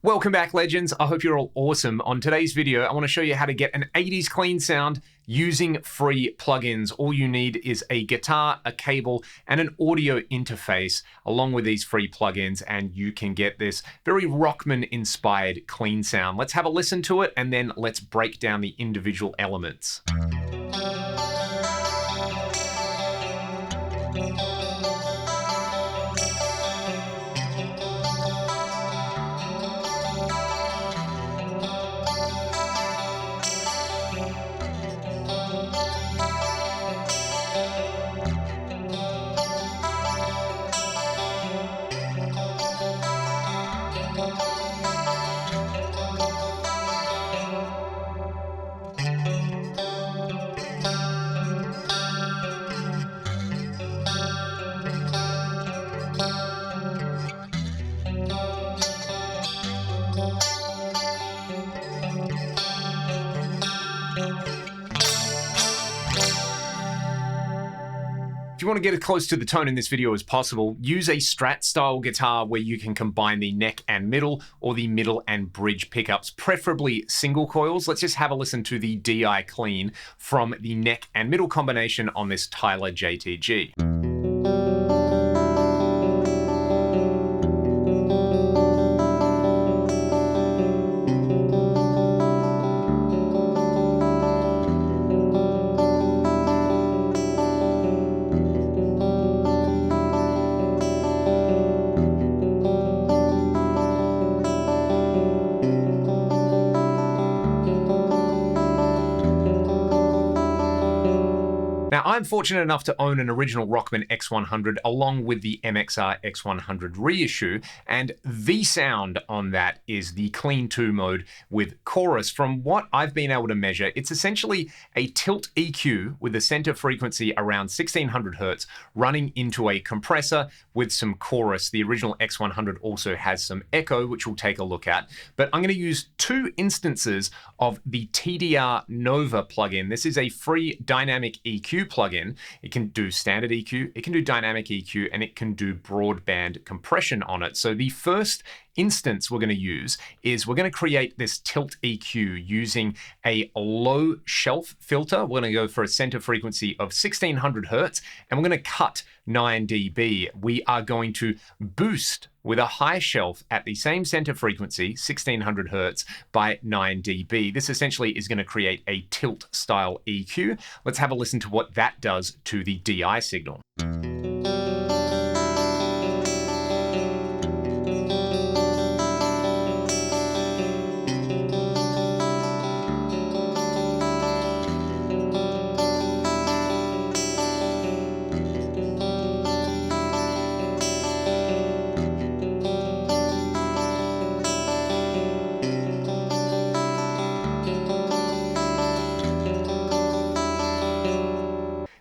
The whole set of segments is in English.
Welcome back, legends. I hope you're all awesome. On today's video, I want to show you how to get an 80s clean sound using free plugins. All you need is a guitar, a cable, and an audio interface along with these free plugins, and you can get this very Rockman-inspired clean sound. Let's have a listen to it, and then let's break down the individual elements. If you want to get as close to the tone in this video as possible, use a Strat style guitar where you can combine the neck and middle or the middle and bridge pickups, preferably single coils. Let's just have a listen to the DI clean from the neck and middle combination on this Tyler JTG. Now, I'm fortunate enough to own an original Rockman X100 along with the MXR X100 reissue, and the sound on that is the Clean 2 mode with chorus. From what I've been able to measure, it's essentially a tilt EQ with a center frequency around 1600 Hertz running into a compressor with some chorus. The original X100 also has some echo, which we'll take a look at, but I'm going to use two instances of the TDR Nova plugin. This is a free dynamic EQ plugin. It can do standard EQ, it can do dynamic EQ, and it can do broadband compression on it. So the first instance we're going to use is we're going to create this tilt EQ using a low shelf filter. We're going to go for a center frequency of 1600 Hertz, and we're going to cut 9 dB. We are going to boost with a high shelf at the same center frequency, 1600 Hertz, by 9 dB. This essentially is going to create a tilt style EQ. Let's have a listen to what that does to the DI signal.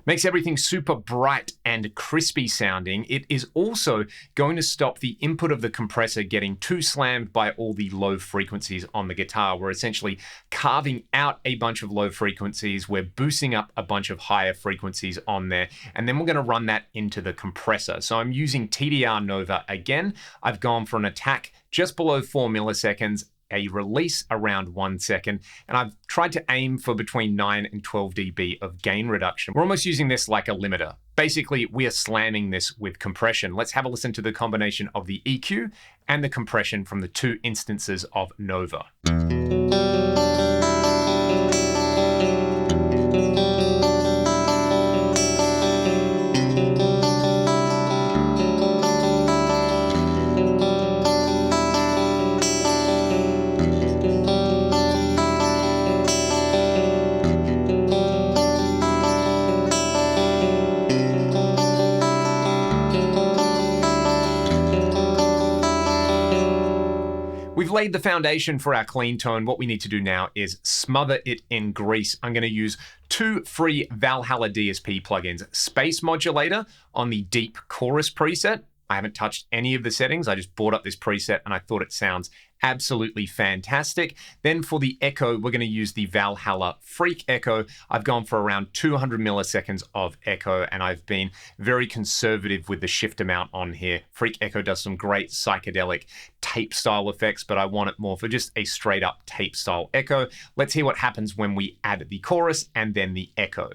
Makes everything super bright and crispy sounding. It is also going to stop the input of the compressor getting too slammed by all the low frequencies on the guitar. We're essentially carving out a bunch of low frequencies. We're boosting up a bunch of higher frequencies on there, and then we're going to run that into the compressor. So I'm using TDR Nova again. I've gone for an attack just below 4 milliseconds, a release around 1 second, and I've tried to aim for between 9 and 12 dB of gain reduction. We're almost using this like a limiter. Basically, we are slamming this with compression. Let's have a listen to the combination of the EQ and the compression from the two instances of Nova. We've laid the foundation for our clean tone. What we need to do now is smother it in grease. I'm going to use two free Valhalla DSP plugins, Space Modulator on the Deep Chorus preset, I haven't touched any of the settings. I just brought up this preset and I thought it sounds absolutely fantastic. Then for the echo, we're going to use the Valhalla Freak Echo. I've gone for around 200 milliseconds of echo, and I've been very conservative with the shift amount on here. Freak Echo does some great psychedelic tape style effects, but I want it more for just a straight up tape style echo. Let's hear what happens when we add the chorus and then the echo.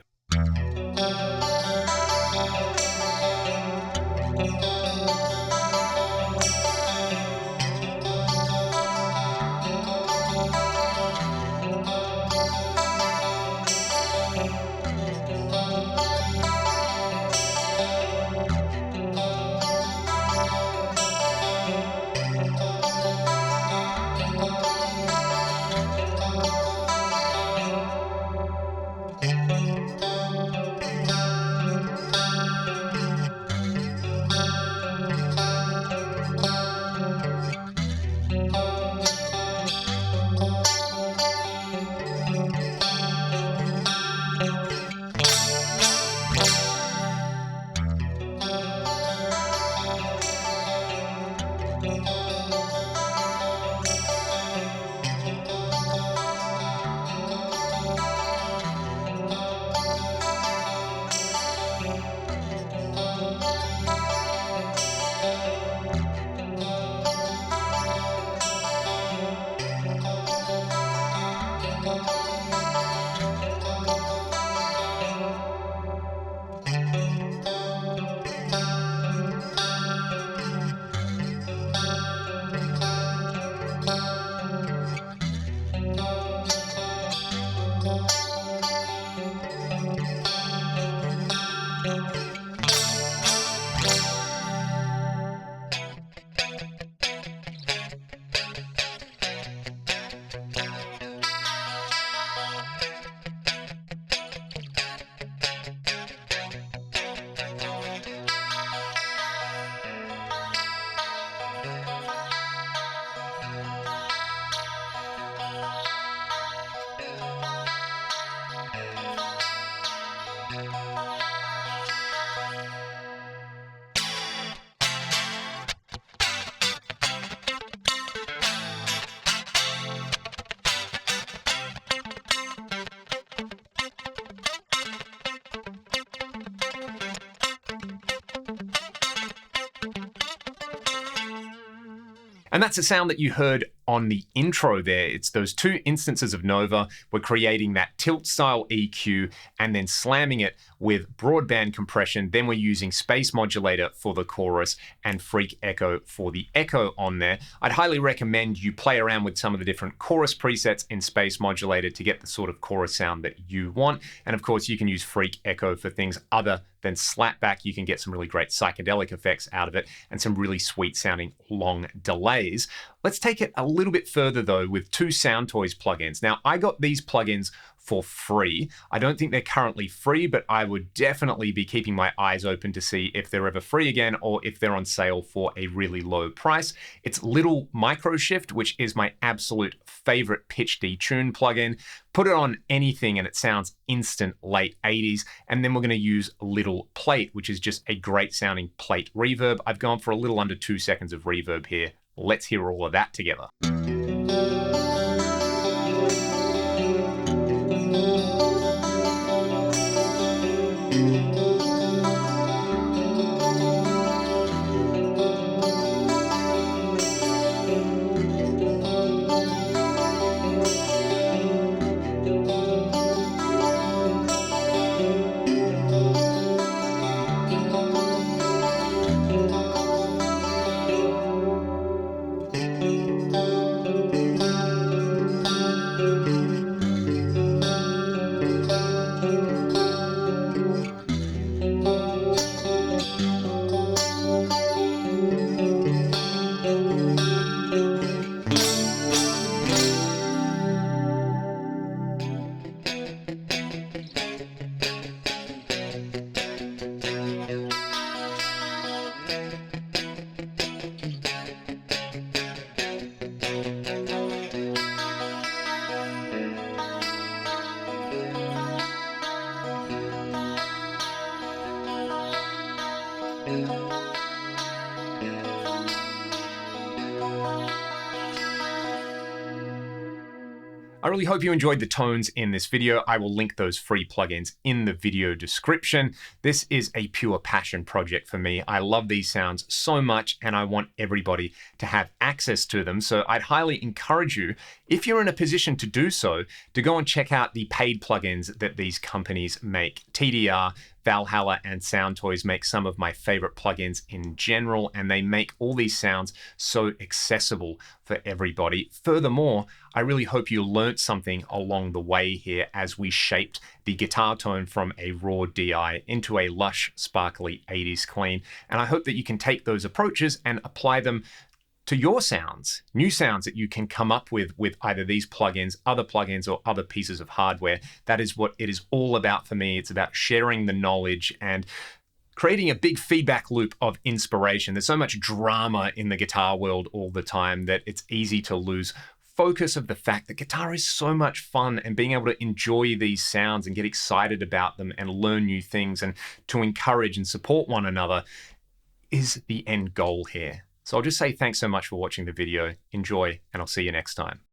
And that's a sound that you heard on the intro there. It's those two instances of Nova. We're creating that tilt style EQ and then slamming it with broadband compression. Then we're using space modulator for the chorus and freak echo for the echo on there. I'd highly recommend you play around with some of the different chorus presets in space modulator to get the sort of chorus sound that you want. And of course, you can use freak echo for things other than slapback. You can get some really great psychedelic effects out of it and some really sweet sounding long delays. Let's take it a little bit further though with two Soundtoys plugins. Now, I got these plugins for free. I don't think they're currently free, but I would definitely be keeping my eyes open to see if they're ever free again or if they're on sale for a really low price. It's Little Microshift, which is my absolute favorite pitch detune plugin. Put it on anything and it sounds instant late 80s. And then we're going to use Little Plate, which is just a great sounding plate reverb. I've gone for a little under 2 seconds of reverb here. Let's hear all of that together. I really hope you enjoyed the tones in this video. I will link those free plugins in the video description. This is a pure passion project for me. I love these sounds so much and I want everybody to have access to them. So I'd highly encourage you, if you're in a position to do so, to go and check out the paid plugins that these companies make. TDR, Valhalla, and Soundtoys make some of my favorite plugins in general, and they make all these sounds so accessible for everybody. Furthermore, I really hope you learned something along the way here as we shaped the guitar tone from a raw DI into a lush, sparkly 80s clean. And I hope that you can take those approaches and apply them to your sounds, new sounds that you can come up with either these plugins, or other pieces of hardware. That is what it is all about for me. It's about sharing the knowledge and creating a big feedback loop of inspiration. There's so much drama in the guitar world all the time that it's easy to lose focus of the fact that guitar is so much fun, and being able to enjoy these sounds and get excited about them and learn new things and to encourage and support one another is the end goal here. So I'll just say thanks so much for watching the video. Enjoy, and I'll see you next time.